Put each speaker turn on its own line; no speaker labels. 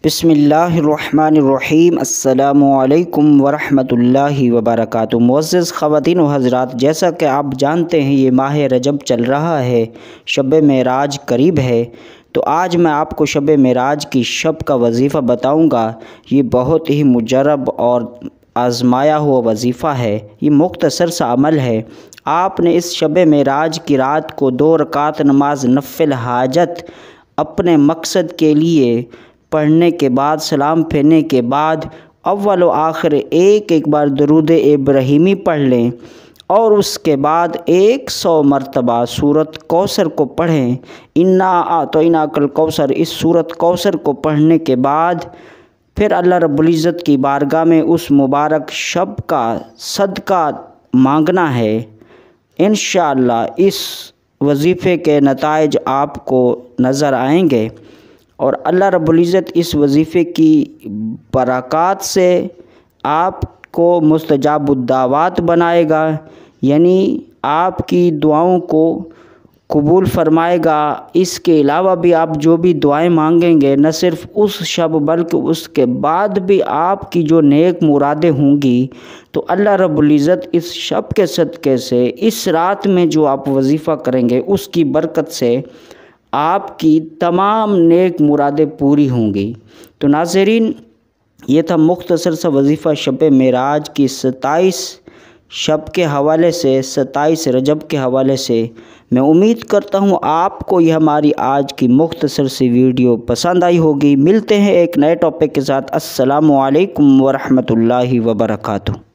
बिस्मिल्लाहिर्रहमानिर्रहीम अस्सलामुअलैकुम वरहमतुल्लाहि वबरकातुहू। मुअज़्ज़ज़ ख़वातीन व हज़रात, जैसा कि आप जानते हैं ये माह रजब चल रहा है, शब मेराज करीब है। तो आज मैं आपको शब मेराज की शब का वजीफ़ा बताऊंगा। ये बहुत ही मुजरब और आज़माया हुआ वजीफ़ा है। ये मुख्तसर सा अमल है। आपने इस शब मेराज की रात को 2 रकात नमाज नफ़िल हाजत अपने मकसद के लिए पढ़ने के बाद, सलाम फेरने के बाद अव्वल व आखिर एक बार दरूद इब्राहिमी पढ़ लें और उसके बाद 100 मरतबा सूरत कौसर को पढ़ें। इन्ना आतैना कल कौसर, इस सूरत कौसर को पढ़ने के बाद फिर अल्लाह रब्बुल इज़्ज़त की बारगाह में उस मुबारक शब का सदका मांगना है। इंशाअल्लाह इस वजीफ़े के नताइज आपको नज़र आएंगे और अल्लाह रब्बुल इज़्ज़त इस वजीफ़े की बरक़ात से आपको मुस्तजाबुद्दावात बनाएगा, यानी आपकी दुआओं को कबूल फरमाएगा। इसके अलावा भी आप जो भी दुआएं मांगेंगे, न सिर्फ़ उस शब बल्कि उसके बाद भी आपकी जो नेक मुरादें होंगी, तो अल्लाह रब्बुल इज़्ज़त इस शब के सदक़े से, इस रात में जो आप वजीफ़ा करेंगे उसकी बरकत से आपकी तमाम नेक मुरादें पूरी होंगी। तो नाज़रीन, ये था मुख्तसर सा वजीफ़ा शब मेराज की 27 शब के हवाले से, 27 रजब के हवाले से। मैं उम्मीद करता हूँ आपको यह हमारी आज की मुख्तसर सी वीडियो पसंद आई होगी। मिलते हैं एक नए टॉपिक के साथ। अस्सलामु अलैकुम वरहमतुल्लाहि वबरकातुहू।